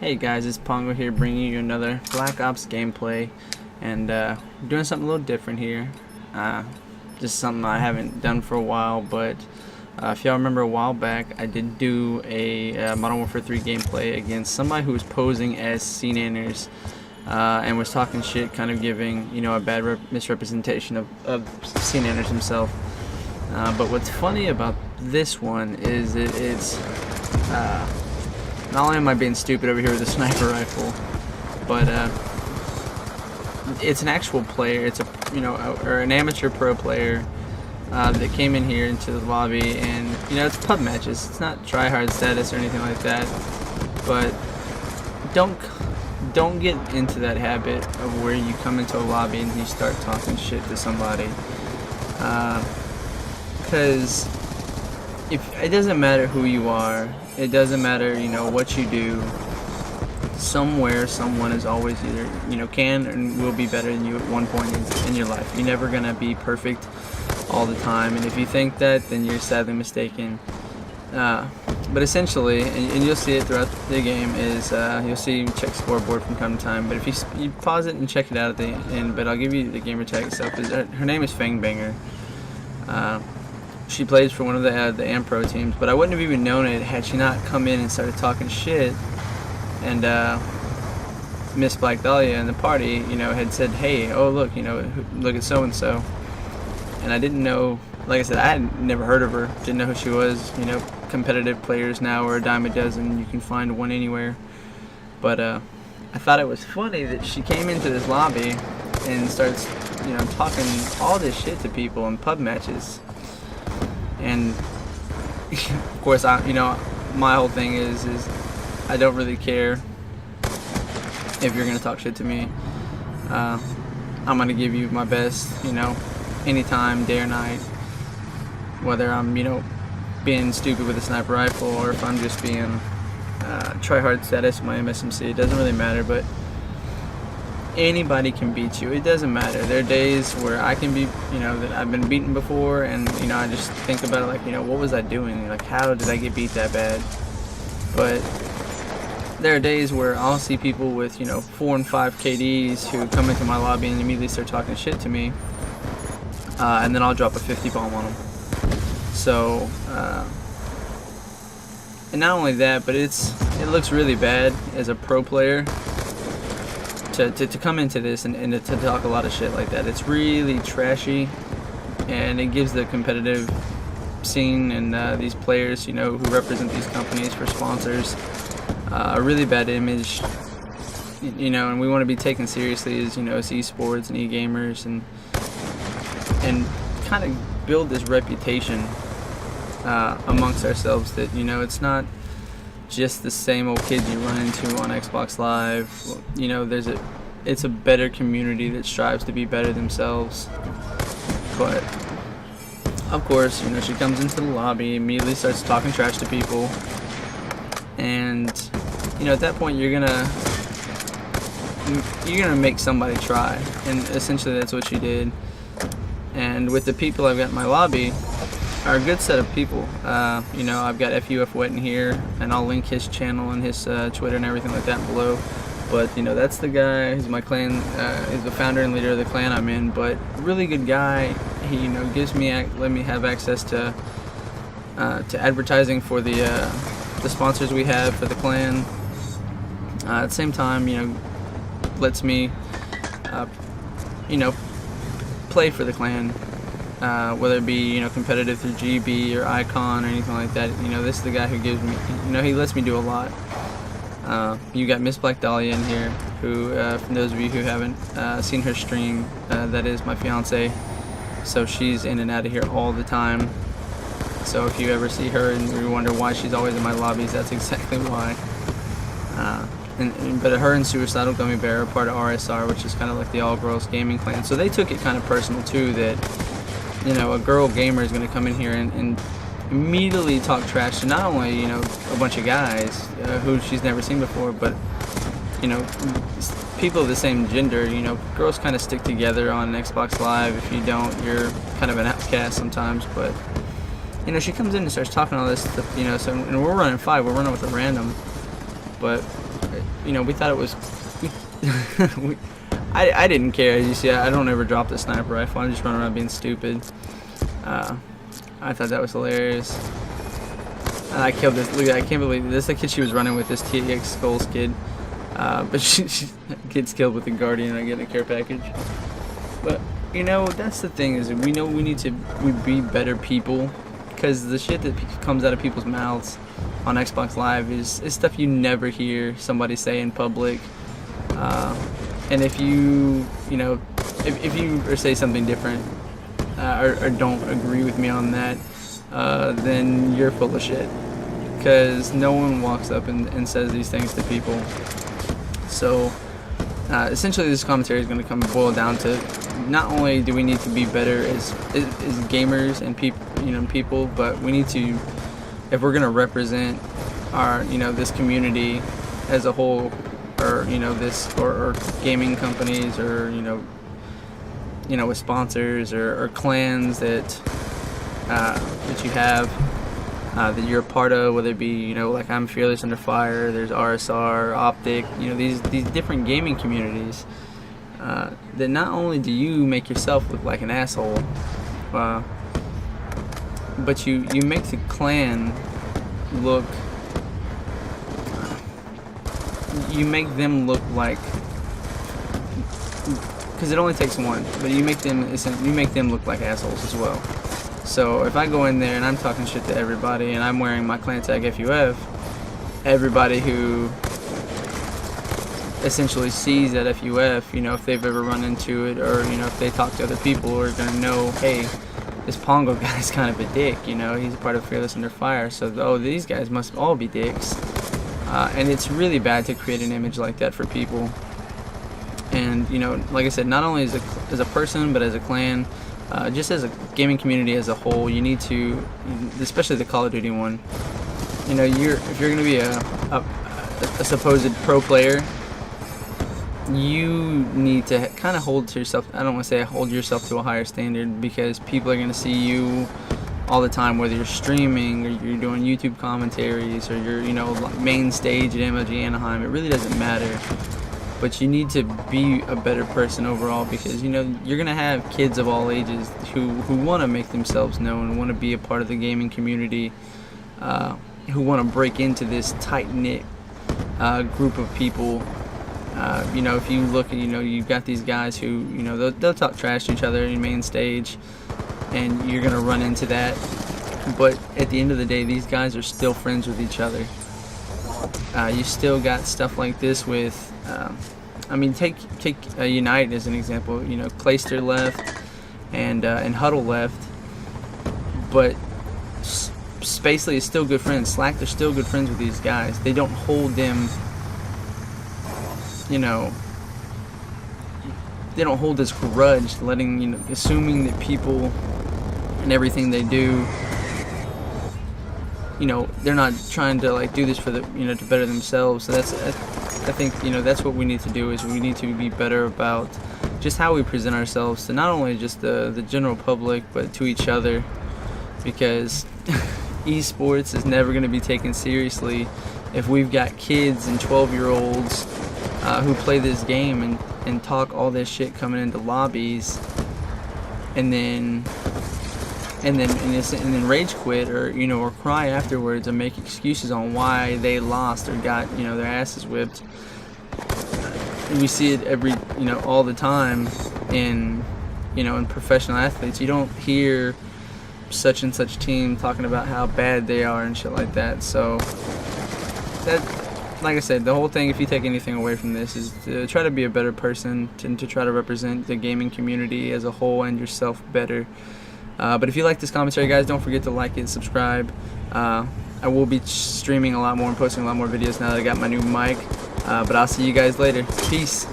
Hey guys, it's Pongo here bringing you another Black Ops gameplay, and doing something a little different here. Just something I haven't done for a while, but if y'all remember a while back, I did do a Modern Warfare 3 gameplay against somebody who was posing as CNNers and was talking shit, kind of giving, you know, a bad misrepresentation of CNNers himself. But what's funny about this one is it's not only am I being stupid over here with a sniper rifle, but it's an actual player. It's or an amateur pro player that came in here into the lobby, and it's pub matches. It's not tryhard status or anything like that. But don't get into that habit of where you come into a lobby and you start talking shit to somebody, because it doesn't matter who you are. It doesn't matter, what you do. Somewhere, someone is always either, can and will be better than you at one point in your life. You're never gonna be perfect all the time, and if you think that, then you're sadly mistaken. But essentially, and you'll see it throughout the game, is you'll see check scoreboard from time to time. But if you pause it and check it out at the end, but I'll give you the gamer tag itself. Her name is Fangbanger. She plays for one of the AmPro teams, but I wouldn't have even known it had she not come in and started talking shit. And Miss Black Dahlia in the party, had said, "Hey, oh look, look at so and so." And I didn't know. Like I said, I had never heard of her. Didn't know who she was. Competitive players now are a dime a dozen. You can find one anywhere. But I thought it was funny that she came into this lobby and starts, talking all this shit to people in pub matches. And of course, my whole thing is I don't really care if you're gonna talk shit to me. I'm gonna give you my best, anytime, day or night. Whether I'm, being stupid with a sniper rifle or if I'm just being try-hard status with my MSMC, it doesn't really matter. But anybody can beat you. It doesn't matter. There are days where I can be, that I've been beaten before, and I just think about it like, what was I doing? Like, how did I get beat that bad? But there are days where I'll see people with 4 and 5 KDs who come into my lobby and immediately start talking shit to me, and then I'll drop a 50 bomb on them. So, and not only that, but it looks really bad as a pro player to come into this and to talk a lot of shit like that. It's really trashy, and it gives the competitive scene and these players, who represent these companies for sponsors, a really bad image. And we want to be taken seriously as as esports and e-gamers, and kind of build this reputation amongst ourselves that it's not just the same old kids you run into on Xbox Live. It's a better community that strives to be better themselves. But of course, she comes into the lobby, immediately starts talking trash to people, and at that point you're gonna make somebody try, and essentially that's what she did. And with the people I've got in my lobby are a good set of people. I've got FUF Wet in here, and I'll link his channel and his Twitter and everything like that below. But that's the guy. He's my clan. He's the founder and leader of the clan I'm in. But really good guy. He let me have access to advertising for the sponsors we have for the clan. At the same time, lets me play for the clan. Whether it be competitive through GB or Icon or anything like that. This is the guy who gives me, he lets me do a lot. You got Miss Black Dahlia in here, who for those of you who haven't seen her stream, that is my fiance. So she's in and out of here all the time. So if you ever see her and you wonder why she's always in my lobbies, that's exactly why. But her and Suicidal Gummy Bear are part of RSR, which is kind of like the all-girls gaming clan. So they took it kind of personal too, that a girl gamer is going to come in here and immediately talk trash to not only a bunch of guys who she's never seen before, but people of the same gender. Girls kind of stick together on Xbox Live. If you don't, you're kind of an outcast sometimes. But she comes in and starts talking all this stuff. So, and we're running 5. We're running with a random, but we thought it was. I didn't care. As you see, I don't ever drop the sniper rifle. I just run around being stupid. I thought that was hilarious. And I killed this. Look at that. I can't believe this. The kid she was running with, this TX Skulls kid. But she gets killed with the Guardian. I get a care package. But that's the thing, is that we know we need to be better people, because the shit that comes out of people's mouths on Xbox Live is stuff you never hear somebody say in public. And if you if you say something different, or don't agree with me on that, then you're full of shit, because no one walks up and says these things to people. So essentially this commentary is going to boil down to, not only do we need to be better as gamers and people, but we need to, if we're going to represent our this community as a whole, or or gaming companies, or with sponsors or clans that you have, that you're a part of, whether it be like I'm Fearless Under Fire, there's RSR, Optic, these different gaming communities, that not only do you make yourself look like an asshole, but you make the clan look, you make them look like, because it only takes one, but you make them look like assholes as well. So if I go in there and I'm talking shit to everybody, and I'm wearing my clan tag FUF, everybody who essentially sees that FUF, if they've ever run into it, or if they talk to other people, are gonna know, hey, this Pongo guy's kind of a dick, he's a part of Fearless Under Fire, so these guys must all be dicks. And it's really bad to create an image like that for people. And like I said, not only as a person, but as a clan, just as a gaming community as a whole, you need to, especially the Call of Duty one, if you're gonna be a supposed pro player, you need to kind of hold to yourself. I don't want to say hold yourself to a higher standard, because people are gonna see you all the time, whether you're streaming or you're doing YouTube commentaries, or you're main stage at MLG Anaheim. It really doesn't matter, but you need to be a better person overall, because you're gonna have kids of all ages who want to make themselves known, want to be a part of the gaming community, who want to break into this tight-knit group of people. If you look at, you've got these guys who they'll talk trash to each other in main stage, and you're gonna run into that, but at the end of the day, these guys are still friends with each other. You still got stuff like this with, take Unite as an example. Clayster left, and Huddle left, but Spacely is still good friends. Slack, they're still good friends with these guys. They don't hold them, they don't hold this grudge, assuming that people and everything they do, they're not trying to do this for to better themselves. So I think that's what we need to do, is we need to be better about just how we present ourselves to not only just the general public, but to each other, because esports is never going to be taken seriously if we've got kids and 12-year-olds who play this game and talk all this shit coming into lobbies, and then rage quit, or cry afterwards and make excuses on why they lost or got their asses whipped. We see it all the time in professional athletes. You don't hear such and such team talking about how bad they are and shit like that. So that, like I said, the whole thing, if you take anything away from this, is to try to be a better person, to try to represent the gaming community as a whole and yourself better. But if you like this commentary, guys, don't forget to like it, subscribe. I will be streaming a lot more and posting a lot more videos now that I got my new mic. But I'll see you guys later. Peace.